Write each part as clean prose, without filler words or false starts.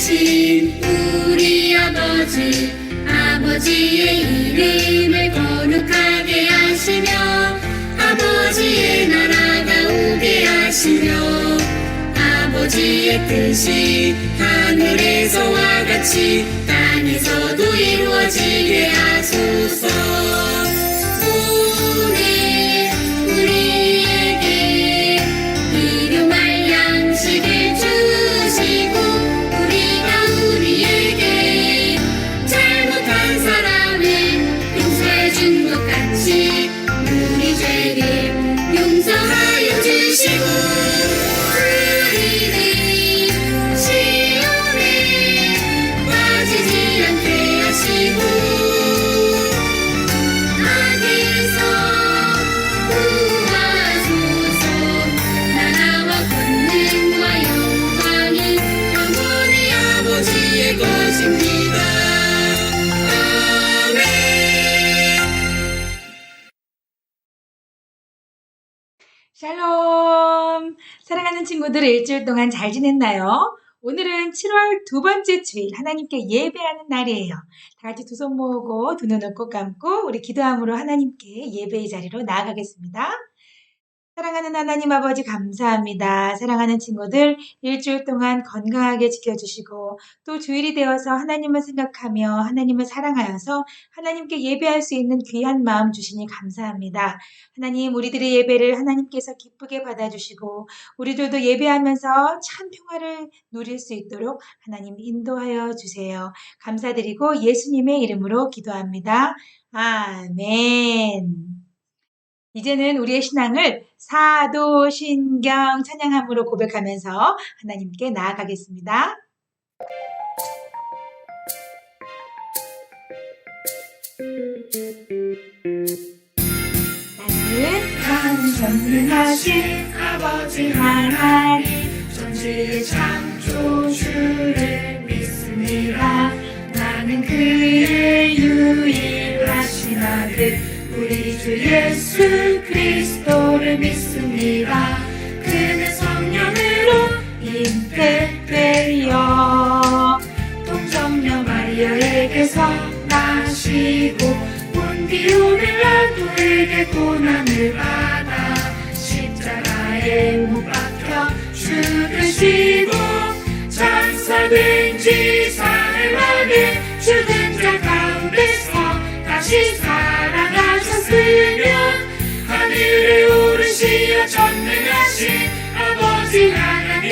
되신 우리 아버지의 이름을 거룩하게 하시며 아버지의 나라가 오게 하시며 아버지의 뜻이 하늘에서와 같이 땅에서도 이루어지게 하소서. 우리에게 일용할 양식을 주시고 우리에게 잘못한 사람을 용서해 준 것 같이 우리 죄를 용서하여 주시고 우리를 시험에 빠지지 않게 하시고 악에서 구하소서. 나라와 권능과 영광이 영원히 아버지의 것입니다. 아멘. 샬롬! 사랑하는 친구들 일주일 동안 잘 지냈나요? 오늘은 7월 두 번째 주일 하나님께 예배하는 날이에요. 다 같이 두 손 모으고 두 눈을 꼭 감고 우리 기도함으로 하나님께 예배의 자리로 나아가겠습니다. 사랑하는 하나님 아버지 감사합니다. 사랑하는 친구들 일주일 동안 건강하게 지켜주시고 또 주일이 되어서 하나님을 생각하며 하나님을 사랑하여서 하나님께 예배할 수 있는 귀한 마음 주시니 감사합니다. 하나님 우리들의 예배를 하나님께서 기쁘게 받아주시고 우리들도 예배하면서 참 평화를 누릴 수 있도록 하나님 인도하여 주세요. 감사드리고 예수님의 이름으로 기도합니다. 아멘. 이제는 우리의 신앙을 사도신경 찬양함으로 고백하면서 하나님께 나아가겠습니다. 나는 전능하신 아버지 하나님 전지의 창조주를 믿습니다. 나는 그의 유일하신 아들 우리 주 예수 그리스도를 믿습니다. 그는 성령으로 잉태되어 동정녀 마리아에게서 나시고 본디오 빌라도에게 고난을 받아 십자가에 못 박혀 죽으시고 장사된 지 사흘 만에 죽은 자 가운데서 다시 살아나셨으며 하늘에 오르시어 전능하신 아버지 하나님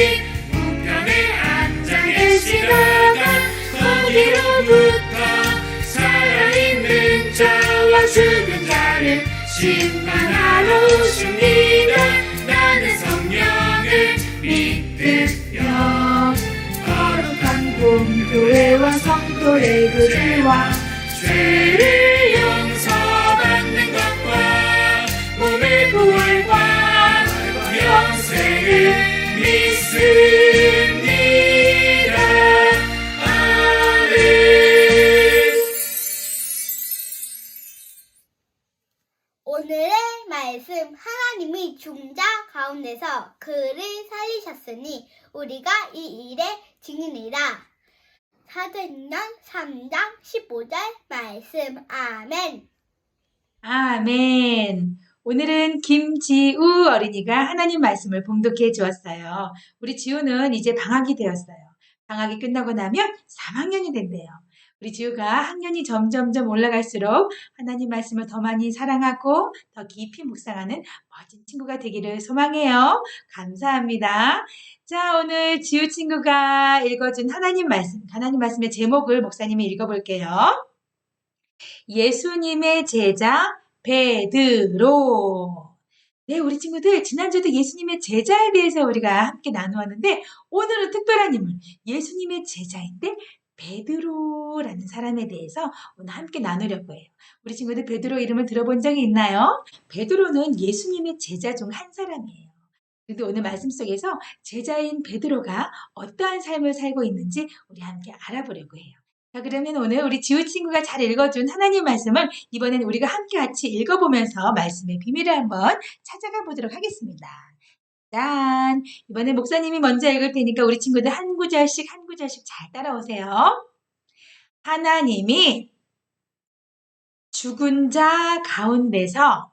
우편에 앉아 계시다가 거기로부터 살아있는 자와 죽은 자를 심판하러 오십니다. 나는 성령을 믿으며 거룩한 공교회와 성도의 교제와 죄를 용서받는 것과 몸의 부활과 영생을 믿습니다. 아멘. 오늘의 말씀 하나님이 죽은 자 가운데서 그를 살리셨으니 우리가 이 일의 증인이라. 사도행전 3장 15절 말씀. 아멘. 아멘. 오늘은 김지우 어린이가 하나님 말씀을 봉독해 주었어요. 우리 지우는 이제 방학이 되었어요. 방학이 끝나고 나면 3학년이 된대요. 우리 지우가 학년이 점점점 올라갈수록 하나님 말씀을 더 많이 사랑하고 더 깊이 묵상하는 멋진 친구가 되기를 소망해요. 감사합니다. 자, 오늘 지우 친구가 읽어준 하나님 말씀의 제목을 목사님이 읽어볼게요. 예수님의 제자 베드로. 네, 우리 친구들 지난주에도 예수님의 제자에 대해서 우리가 함께 나누었는데 오늘은 특별한 인물, 예수님의 제자인데 베드로라는 사람에 대해서 오늘 함께 나누려고 해요. 우리 친구들 베드로 이름을 들어본 적이 있나요? 베드로는 예수님의 제자 중 한 사람이에요. 그런데 오늘 말씀 속에서 제자인 베드로가 어떠한 삶을 살고 있는지 우리 함께 알아보려고 해요. 자, 그러면 오늘 우리 지우 친구가 잘 읽어준 하나님 말씀을 이번엔 우리가 함께 같이 읽어보면서 말씀의 비밀을 한번 찾아가 보도록 하겠습니다. 짠! 이번에 목사님이 먼저 읽을 테니까 우리 친구들 한 구절씩 잘 따라오세요. 하나님이 죽은 자 가운데서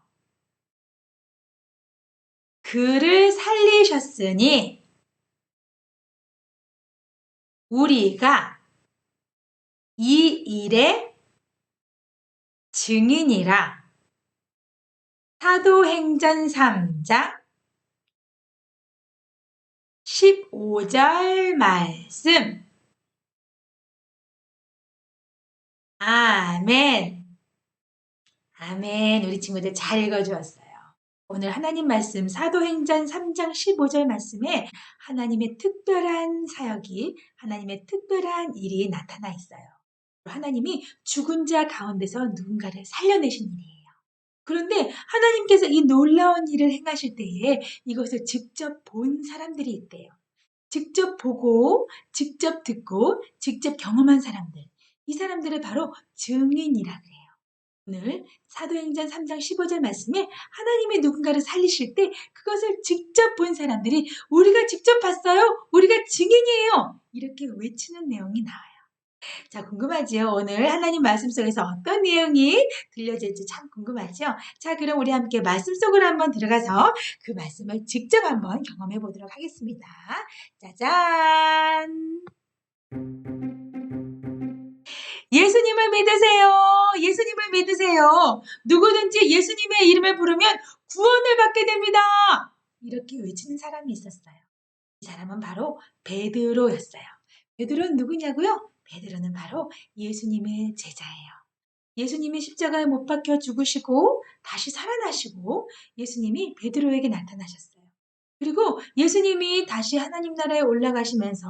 그를 살리셨으니 우리가 이 일의 증인이라. 사도행전 3장 15절 말씀. 아멘. 아멘. 우리 친구들 잘 읽어주었어요. 오늘 하나님 말씀 사도행전 3장 15절 말씀에 하나님의 특별한 사역이, 하나님의 특별한 일이 나타나 있어요. 하나님이 죽은 자 가운데서 누군가를 살려내신 일이에요. 그런데 하나님께서 이 놀라운 일을 행하실 때에 이것을 직접 본 사람들이 있대요. 직접 보고, 직접 듣고, 직접 경험한 사람들. 이 사람들을 바로 증인이라 그래요. 오늘 사도행전 3장 15절 말씀에 하나님이 누군가를 살리실 때 그것을 직접 본 사람들이 우리가 직접 봤어요. 우리가 증인이에요. 이렇게 외치는 내용이 나와요. 자, 궁금하지요? 오늘 하나님 말씀 속에서 어떤 내용이 들려질지 참 궁금하죠? 자, 그럼 우리 함께 말씀 속으로 한번 들어가서 그 말씀을 직접 한번 경험해 보도록 하겠습니다. 짜잔! 예수님을 믿으세요. 예수님을 믿으세요. 누구든지 예수님의 이름을 부르면 구원을 받게 됩니다. 이렇게 외치는 사람이 있었어요. 이 사람은 바로 베드로였어요. 베드로는 누구냐고요? 베드로는 바로 예수님의 제자예요. 예수님이 십자가에 못 박혀 죽으시고 다시 살아나시고 예수님이 베드로에게 나타나셨어요. 그리고 예수님이 다시 하나님 나라에 올라가시면서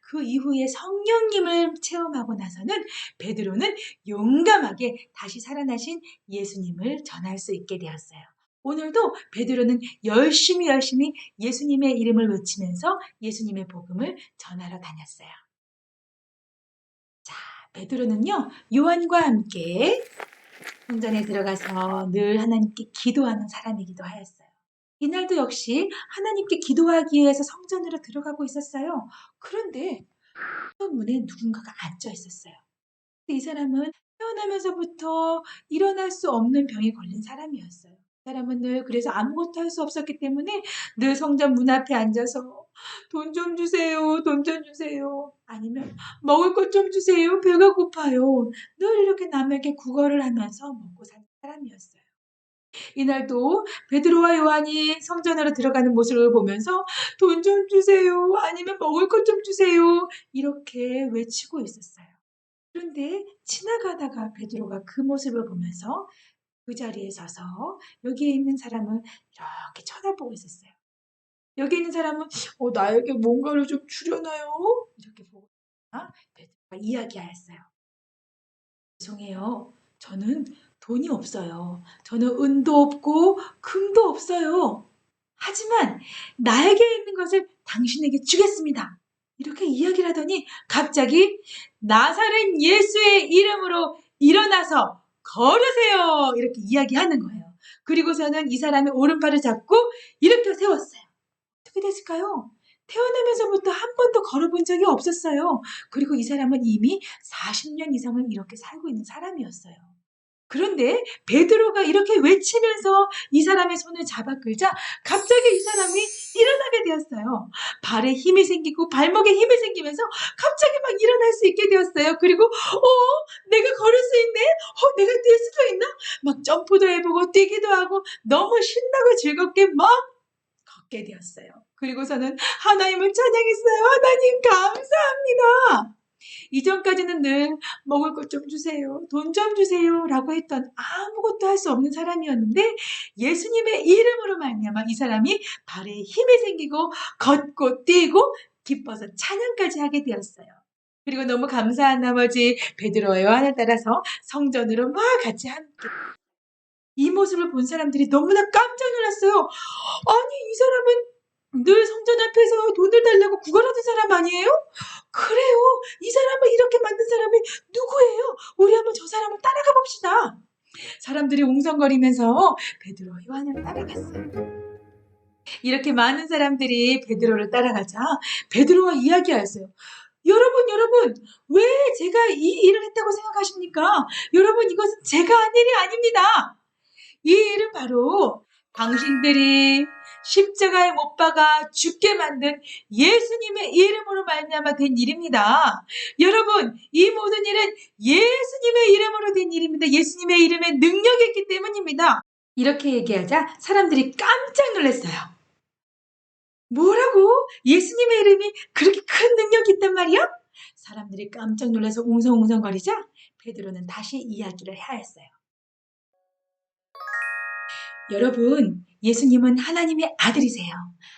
그 이후에 성령님을 체험하고 나서는 베드로는 용감하게 다시 살아나신 예수님을 전할 수 있게 되었어요. 오늘도 베드로는 열심히 예수님의 이름을 외치면서 예수님의 복음을 전하러 다녔어요. 자, 베드로는요, 요한과 함께 성전에 들어가서 늘 하나님께 기도하는 사람이기도 하였어요. 이날도 역시 하나님께 기도하기 위해서 성전으로 들어가고 있었어요. 그런데 문에 누군가가 앉아 있었어요. 이 사람은 태어나면서부터 일어날 수 없는 병에 걸린 사람이었어요. 이 사람은 늘 그래서 아무것도 할 수 없었기 때문에 늘 성전 문 앞에 앉아서 돈 좀 주세요, 돈 좀 주세요. 아니면 먹을 것 좀 주세요, 배가 고파요. 늘 이렇게 남에게 구걸을 하면서 먹고 사는 사람이었어요. 이날도 베드로와 요한이 성전으로 들어가는 모습을 보면서 돈 좀 주세요, 아니면 먹을 것 좀 주세요, 이렇게 외치고 있었어요. 그런데 지나가다가 베드로가 그 모습을 보면서 그 자리에 서서 여기에 있는 사람을 이렇게 쳐다보고 있었어요. 여기 있는 사람은 나에게 뭔가를 좀 주려나요? 이렇게 보고 베드로가 이야기하였어요. 죄송해요. 저는 돈이 없어요. 저는 은도 없고 금도 없어요. 하지만 나에게 있는 것을 당신에게 주겠습니다. 이렇게 이야기를 하더니 갑자기 나사렛 예수의 이름으로 일어나서 걸으세요. 이렇게 이야기하는 거예요. 그리고서는 이 사람의 오른팔을 잡고 일으켜 세웠어요. 어떻게 됐을까요? 태어나면서부터 한 번도 걸어본 적이 없었어요. 그리고 이 사람은 이미 40년 이상을 이렇게 살고 있는 사람이었어요. 그런데 베드로가 이렇게 외치면서 이 사람의 손을 잡아 끌자 갑자기 이 사람이 일어나게 되었어요. 발에 힘이 생기고 발목에 힘이 생기면서 갑자기 막 일어날 수 있게 되었어요. 그리고 내가 걸을 수 있네? 내가 뛸 수도 있나? 막 점프도 해보고 뛰기도 하고 너무 신나고 즐겁게 막 걷게 되었어요. 그리고서는 하나님을 찬양했어요. 하나님 감사합니다. 이전까지는 늘 먹을 것 좀 주세요, 돈 좀 주세요 라고 했던 아무것도 할 수 없는 사람이었는데 예수님의 이름으로 말미암아 이 사람이 발에 힘이 생기고 걷고 뛰고 기뻐서 찬양까지 하게 되었어요. 그리고 너무 감사한 나머지 베드로와 요한을 따라서 성전으로 막 같이 함께 이 모습을 본 사람들이 너무나 깜짝 놀랐어요. 아니, 이 사람은 늘 성전 앞에서 돈을 달라고 구걸하던 사람 아니에요? 그래요. 이 사람을 이렇게 만든 사람이 누구예요? 우리 한번 저 사람을 따라가 봅시다. 사람들이 웅성거리면서 베드로, 요한을 따라갔어요. 이렇게 많은 사람들이 베드로를 따라가자 베드로가 이야기하였어요. 여러분, 왜 제가 이 일을 했다고 생각하십니까? 여러분, 이것은 제가 한 일이 아닙니다. 이 일은 바로 당신들이 십자가에 못 박아 죽게 만든 예수님의 이름으로 말미암아 된 일입니다. 여러분, 이 모든 일은 예수님의 이름으로 된 일입니다. 예수님의 이름에 능력이 있기 때문입니다. 이렇게 얘기하자 사람들이 깜짝 놀랐어요. 뭐라고? 예수님의 이름이 그렇게 큰 능력이 있단 말이야? 사람들이 깜짝 놀라서 웅성웅성거리자 베드로는 다시 이야기를 하였어요. 여러분, 예수님은 하나님의 아들이세요.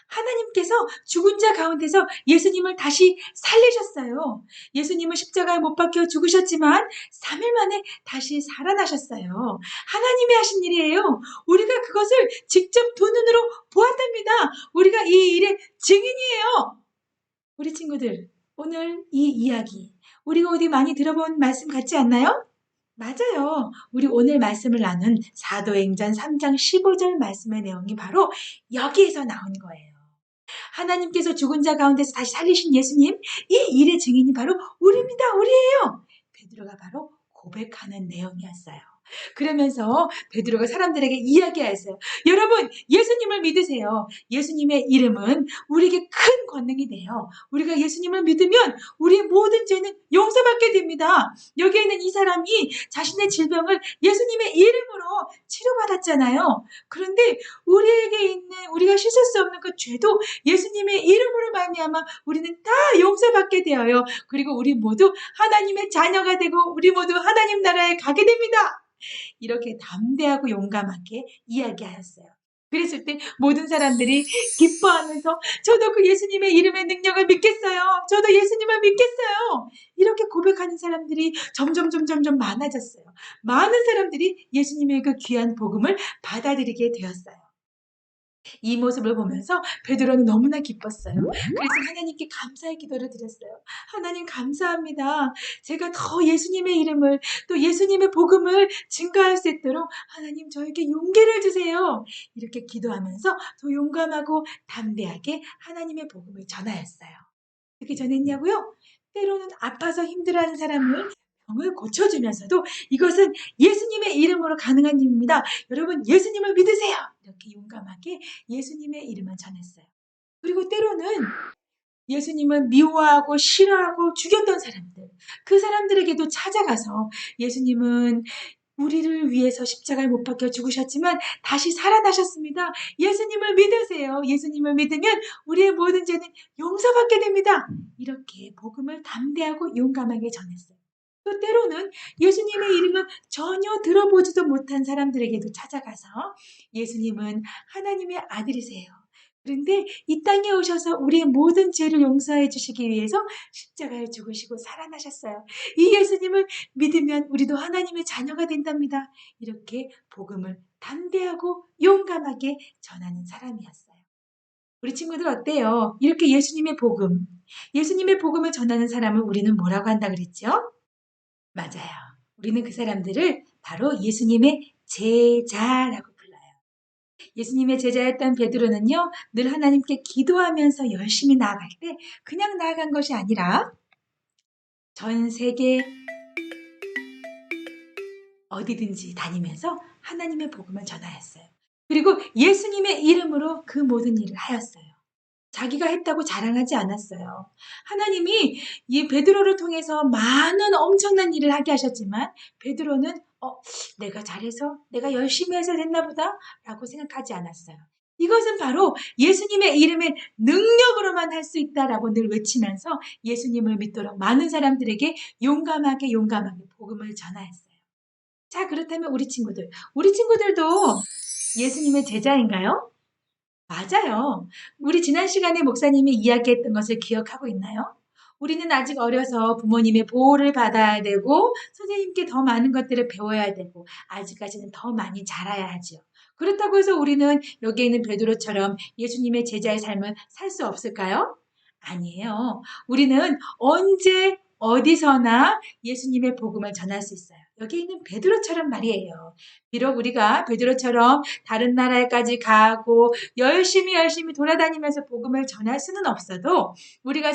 하나님께서 죽은 자 가운데서 예수님을 다시 살리셨어요. 예수님은 십자가에 못 박혀 죽으셨지만 3일 만에 다시 살아나셨어요. 하나님이 하신 일이에요. 우리가 그것을 직접 두 눈으로 보았답니다. 우리가 이 일의 증인이에요. 우리 친구들, 오늘 이 이야기 우리가 어디 많이 들어본 말씀 같지 않나요? 맞아요. 우리 오늘 말씀을 나눈 사도행전 3장 15절 말씀의 내용이 바로 여기에서 나온 거예요. 하나님께서 죽은 자 가운데서 다시 살리신 예수님, 이 일의 증인이 바로 우리입니다. 우리예요. 베드로가 바로 고백하는 내용이었어요. 그러면서 베드로가 사람들에게 이야기하였어요. 여러분, 예수님을 믿으세요. 예수님의 이름은 우리에게 큰 권능이 돼요. 우리가 예수님을 믿으면 우리의 모든 죄는 용서받게 됩니다. 여기에 있는 이 사람이 자신의 질병을 예수님의 이름으로 치료받았잖아요. 그런데 우리에게 있는 우리가 씻을 수 없는 그 죄도 예수님의 이름으로 말미암아 우리는 다 용서받게 되어요. 그리고 우리 모두 하나님의 자녀가 되고 우리 모두 하나님 나라에 가게 됩니다. 이렇게 담대하고 용감하게 이야기하였어요. 그랬을 때 모든 사람들이 기뻐하면서 저도 그 예수님의 이름의 능력을 믿겠어요. 저도 예수님을 믿겠어요. 이렇게 고백하는 사람들이 점점 많아졌어요. 많은 사람들이 예수님의 그 귀한 복음을 받아들이게 되었어요. 이 모습을 보면서 베드로는 너무나 기뻤어요. 그래서 하나님께 감사의 기도를 드렸어요. 하나님 감사합니다. 제가 더 예수님의 이름을 또 예수님의 복음을 증거할 수 있도록 하나님 저에게 용기를 주세요. 이렇게 기도하면서 더 용감하고 담대하게 하나님의 복음을 전하였어요. 어떻게 전했냐고요? 때로는 아파서 힘들어하는 사람을 병을 고쳐주면서도 이것은 예수님의 이름으로 가능한 일입니다. 여러분 예수님을 믿으세요. 이렇게 용감하게 예수님의 이름을 전했어요. 그리고 때로는 예수님을 미워하고 싫어하고 죽였던 사람들, 그 사람들에게도 찾아가서 예수님은 우리를 위해서 십자가에 못 박혀 죽으셨지만 다시 살아나셨습니다. 예수님을 믿으세요. 예수님을 믿으면 우리의 모든 죄는 용서받게 됩니다. 이렇게 복음을 담대하고 용감하게 전했어요. 또 때로는 예수님의 이름을 전혀 들어보지도 못한 사람들에게도 찾아가서 예수님은 하나님의 아들이세요. 그런데 이 땅에 오셔서 우리의 모든 죄를 용서해 주시기 위해서 십자가에 죽으시고 살아나셨어요. 이 예수님을 믿으면 우리도 하나님의 자녀가 된답니다. 이렇게 복음을 담대하고 용감하게 전하는 사람이었어요. 우리 친구들 어때요? 이렇게 예수님의 복음을 전하는 사람을 우리는 뭐라고 한다 그랬죠? 맞아요. 우리는 그 사람들을 바로 예수님의 제자라고 불러요. 예수님의 제자였던 베드로는요, 늘 하나님께 기도하면서 열심히 나아갈 때 그냥 나아간 것이 아니라 전 세계 어디든지 다니면서 하나님의 복음을 전하였어요. 그리고 예수님의 이름으로 그 모든 일을 하였어요. 자기가 했다고 자랑하지 않았어요. 하나님이 이 베드로를 통해서 많은 엄청난 일을 하게 하셨지만 베드로는 내가 잘해서 내가 열심히 해서 됐나 보다 라고 생각하지 않았어요. 이것은 바로 예수님의 이름의 능력으로만 할 수 있다라고 늘 외치면서 예수님을 믿도록 많은 사람들에게 용감하게 복음을 전하였어요. 자, 그렇다면 우리 친구들도 예수님의 제자인가요? 맞아요. 우리 지난 시간에 목사님이 이야기했던 것을 기억하고 있나요? 우리는 아직 어려서 부모님의 보호를 받아야 되고 선생님께 더 많은 것들을 배워야 되고 아직까지는 더 많이 자라야 하죠. 그렇다고 해서 우리는 여기에 있는 베드로처럼 예수님의 제자의 삶을 살 수 없을까요? 아니에요. 우리는 언제 어디서나 예수님의 복음을 전할 수 있어요. 여기 있는 베드로처럼 말이에요. 비록 우리가 베드로처럼 다른 나라에까지 가고 열심히 돌아다니면서 복음을 전할 수는 없어도 우리가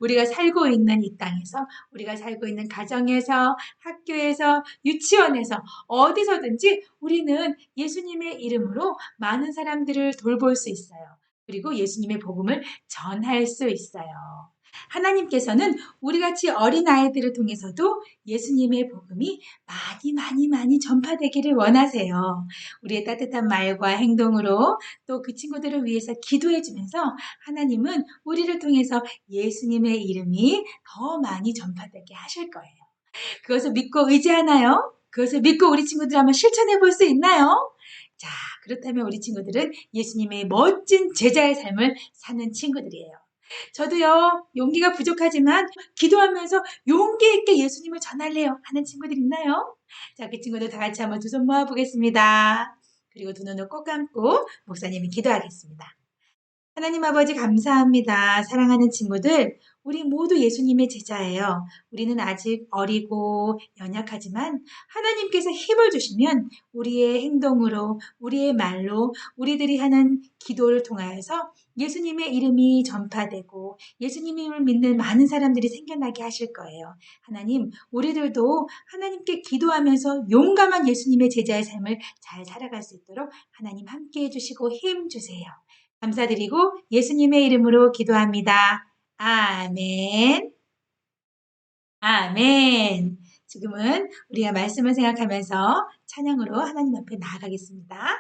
우리가 살고 있는 이 땅에서, 우리가 살고 있는 가정에서, 학교에서, 유치원에서 어디서든지 우리는 예수님의 이름으로 많은 사람들을 돌볼 수 있어요. 그리고 예수님의 복음을 전할 수 있어요. 하나님께서는 우리같이 어린아이들을 통해서도 예수님의 복음이 많이 전파되기를 원하세요. 우리의 따뜻한 말과 행동으로 또 그 친구들을 위해서 기도해 주면서 하나님은 우리를 통해서 예수님의 이름이 더 많이 전파되게 하실 거예요. 그것을 믿고 의지하나요? 그것을 믿고 우리 친구들 한번 실천해 볼 수 있나요? 자, 그렇다면 우리 친구들은 예수님의 멋진 제자의 삶을 사는 친구들이에요. 저도요, 용기가 부족하지만 기도하면서 용기 있게 예수님을 전할래요 하는 친구들 있나요? 자, 그 친구들 다 같이 한번 두 손 모아보겠습니다. 그리고 두 눈을 꼭 감고 목사님이 기도하겠습니다. 하나님 아버지 감사합니다. 사랑하는 친구들, 우리 모두 예수님의 제자예요. 우리는 아직 어리고 연약하지만 하나님께서 힘을 주시면 우리의 행동으로, 우리의 말로, 우리들이 하는 기도를 통하여서 예수님의 이름이 전파되고 예수님을 믿는 많은 사람들이 생겨나게 하실 거예요. 하나님, 우리들도 하나님께 기도하면서 용감한 예수님의 제자의 삶을 잘 살아갈 수 있도록 하나님 함께 해주시고 힘 주세요. 감사드리고 예수님의 이름으로 기도합니다. 아멘. 아멘. 지금은 우리가 말씀을 생각하면서 찬양으로 하나님 앞에 나아가겠습니다.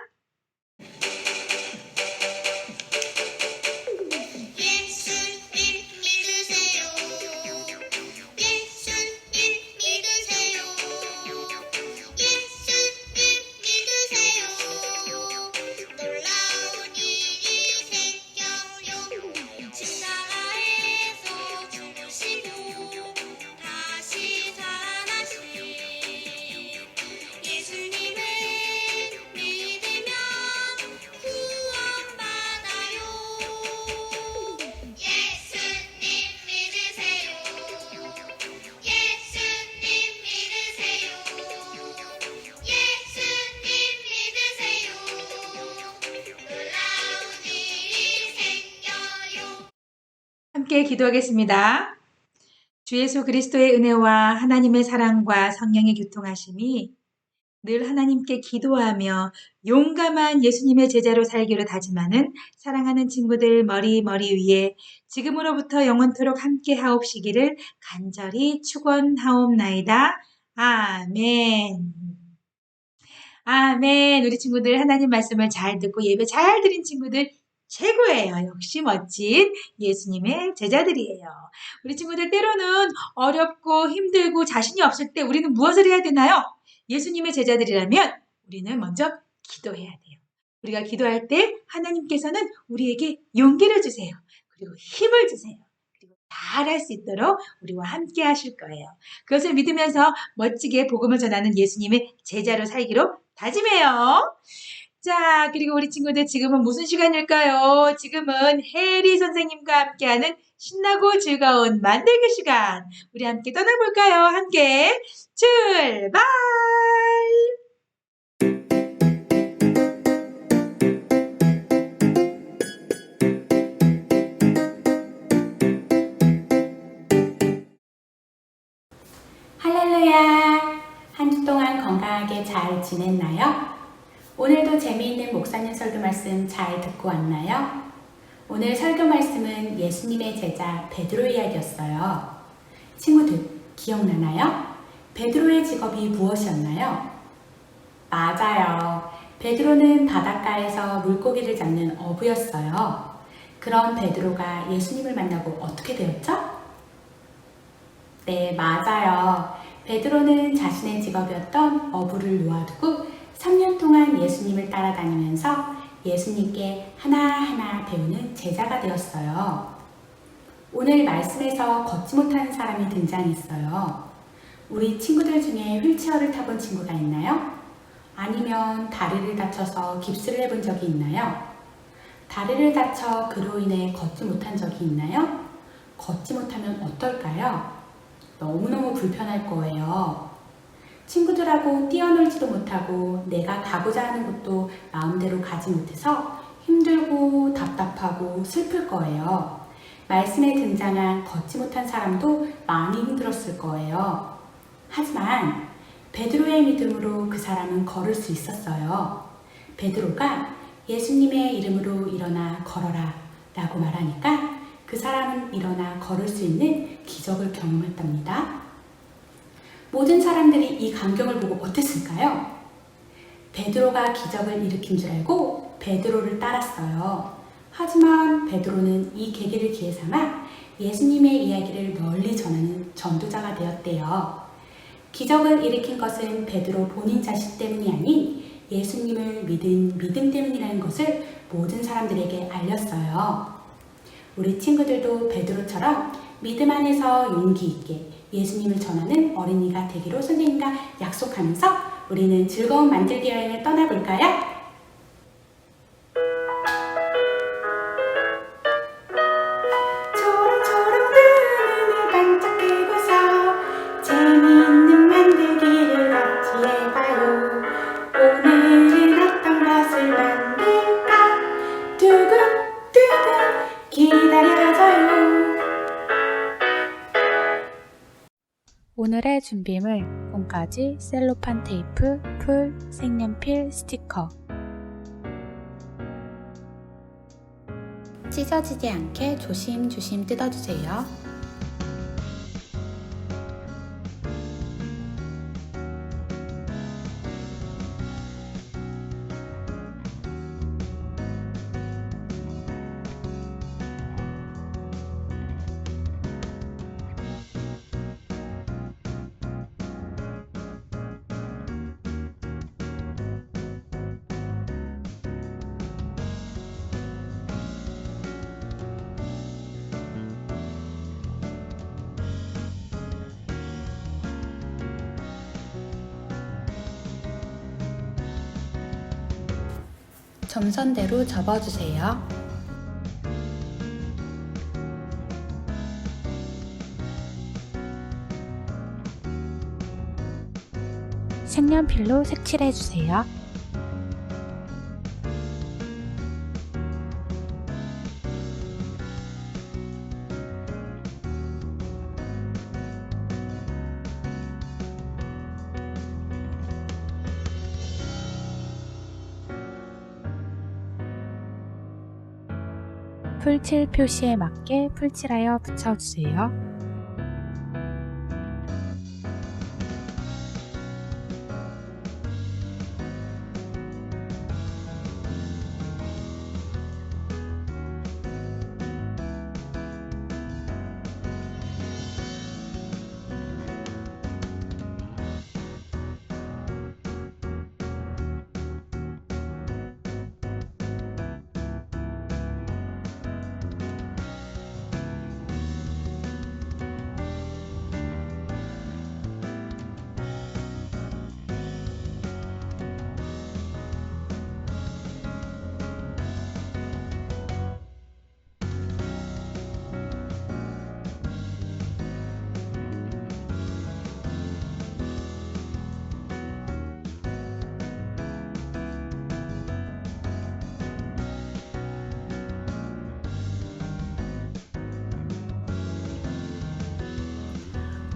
예수님 믿으세요. 예수님 믿으세요. 예수님 믿으세요. 놀라운 일이 생겨요. 십자가에서 죽으시고 다시 살아나신 예수님을 믿으면 구원받아요. 예수님 믿으세요. 예수님 믿으세요. 예수님 믿으세요. 놀라운 일이 생겨요. 함께 기도하겠습니다. 주 예수 그리스도의 은혜와 하나님의 사랑과 성령의 교통하심이 늘 하나님께 기도하며 용감한 예수님의 제자로 살기로 다짐하는 사랑하는 친구들 머리 위에 지금으로부터 영원토록 함께 하옵시기를 간절히 축원하옵나이다. 아멘. 아멘. 우리 친구들 하나님 말씀을 잘 듣고 예배 잘 드린 친구들 최고예요. 역시 멋진 예수님의 제자들이에요. 우리 친구들 때로는 어렵고 힘들고 자신이 없을 때 우리는 무엇을 해야 되나요? 예수님의 제자들이라면 우리는 먼저 기도해야 돼요. 우리가 기도할 때 하나님께서는 우리에게 용기를 주세요. 그리고 힘을 주세요. 그리고 잘할 수 있도록 우리와 함께 하실 거예요. 그것을 믿으면서 멋지게 복음을 전하는 예수님의 제자로 살기로 다짐해요. 자, 그리고 우리 친구들 지금은 무슨 시간일까요? 지금은 혜리 선생님과 함께하는 신나고 즐거운 만들기 시간. 우리 함께 떠나볼까요? 함께 출발! 할렐루야! 한 주 동안 건강하게 잘 지냈나요? 오늘도 재미있는 목사님 설교 말씀 잘 듣고 왔나요? 오늘 설교 말씀은 예수님의 제자 베드로 이야기였어요. 친구들 기억나나요? 베드로의 직업이 무엇이었나요? 맞아요. 베드로는 바닷가에서 물고기를 잡는 어부였어요. 그럼 베드로가 예수님을 만나고 어떻게 되었죠? 네, 맞아요. 베드로는 자신의 직업이었던 어부를 놓아두고 3년 동안 예수님을 따라다니면서 예수님께 하나하나 배우는 제자가 되었어요. 오늘 말씀에서 걷지 못하는 사람이 등장했어요. 우리 친구들 중에 휠체어를 타본 친구가 있나요? 아니면 다리를 다쳐서 깁스를 해본 적이 있나요? 다리를 다쳐 그로 인해 걷지 못한 적이 있나요? 걷지 못하면 어떨까요? 너무너무 불편할 거예요. 친구들하고 뛰어놀지도 못하고 내가 가고자 하는 곳도 마음대로 가지 못해서 힘들고 답답하고 슬플 거예요. 말씀에 등장한 걷지 못한 사람도 많이 힘들었을 거예요. 하지만 베드로의 믿음으로 그 사람은 걸을 수 있었어요. 베드로가 예수님의 이름으로 일어나 걸어라 라고 말하니까 그 사람은 일어나 걸을 수 있는 기적을 경험했답니다. 모든 사람들이 이 광경을 보고 어땠을까요? 베드로가 기적을 일으킨 줄 알고 베드로를 따랐어요. 하지만 베드로는 이 계기를 기회 삼아 예수님의 이야기를 널리 전하는 전도자가 되었대요. 기적을 일으킨 것은 베드로 본인 자신 때문이 아닌 예수님을 믿은 믿음 때문이라는 것을 모든 사람들에게 알렸어요. 우리 친구들도 베드로처럼 믿음 안에서 용기 있게 예수님을 전하는 어린이가 되기로 선생님과 약속하면서 우리는 즐거운 만들기 여행을 떠나볼까요? 초롱초롱 눈을 반짝 뜨고서 재미있는 만들기를 같이 해봐요. 오늘은 어떤 것을 만들까? 두근두근 기다려줘요. 오늘의 준비물: 봄가지, 셀로판 테이프, 풀, 색연필, 스티커. 찢어지지 않게 조심조심 뜯어주세요. 점선대로 접어주세요. 색연필로 색칠해주세요. 풀칠 표시에 맞게 풀칠하여 붙여주세요.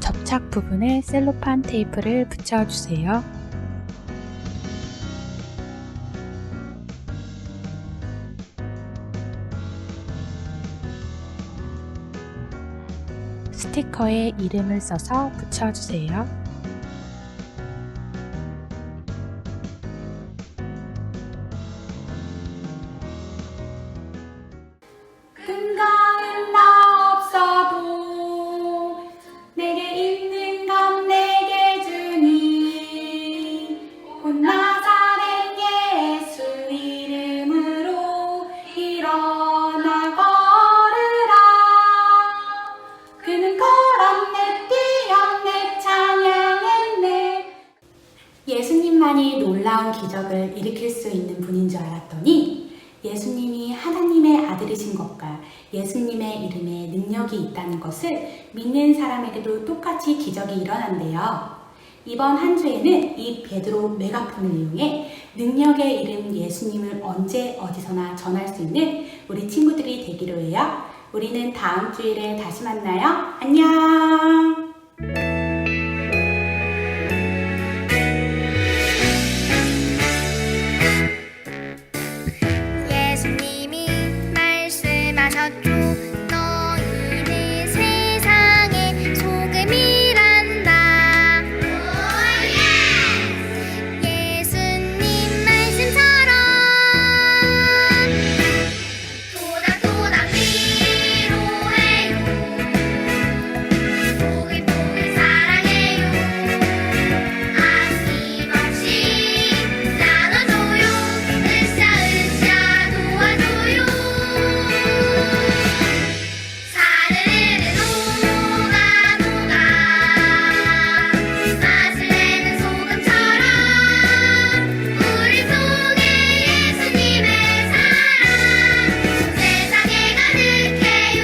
접착 부분에 셀로판 테이프를 붙여주세요. 스티커에 이름을 써서 붙여주세요. 근거는 나 없어도 내게 있는 건 내게 주니 곧 나사렛 예수 이름으로 일어나 걸으라. 그는 걸었네 뛰었네 찬양했네. 예수님만이 놀라운 기적을 일으킬 수 있는 분인 줄 알았더니 예수님이 하나님의 아들이신 것과 예수님의 이름에 능력이 있다는 것을 믿는 사람에게도 똑같이 기적이 일어난대요. 이번 한 주에는 이 베드로 메가폰을 이용해 능력의 이름 예수님을 언제 어디서나 전할 수 있는 우리 친구들이 되기로 해요. 우리는 다음 주일에 다시 만나요. 안녕! 예수님이 말씀하셨죠. 너희는 세상의 소금이란다. 예수님 말씀처럼 토닥토닥 위로해요. 보글보글 사랑해요. 아낌없이 나눠줘요. 으쌰으쌰 도와줘요. 사르르르 녹아 맛을 내는 소금처럼 우리 속에 예수님의 사랑 세상에 가득해요.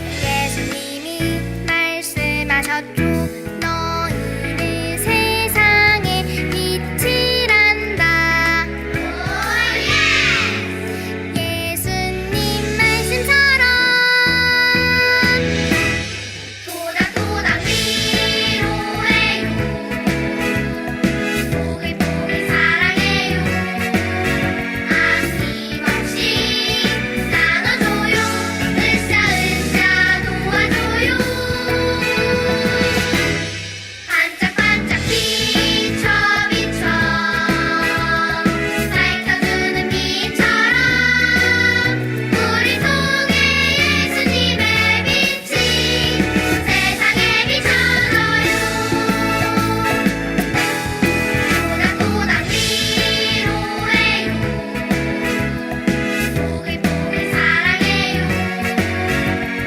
예수님이 말씀하셨죠. 너희는 세상의 빛이란다. 예수님 말씀처럼 토닥토닥 위로해요. 보글보글 사랑해요. 아낌없이 나눠줘요. 으쌰으쌰 도와줘요. 반짝반짝 비춰 비춰 밝혀주는 빛처럼 우리 속에 예수님의 빛이 세상에 비춰줘요. 토닥토닥 위로해요. 보글보글 사랑해요.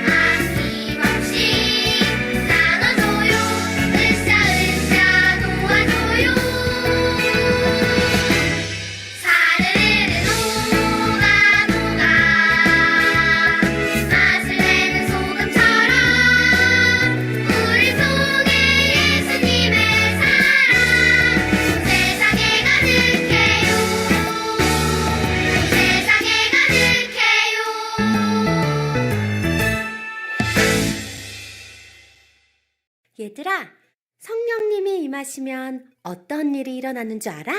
아낌없이 나눠줘요. 으쌰으쌰 도와줘요. 사르르르 녹아 맛을 내는 소금처럼 우리 속에 예수님의 사랑 세상에 가득해요. 세상에 가득해요. 얘들아, 성령님이 임하시면 어떤 일이 일어나는 줄 알아?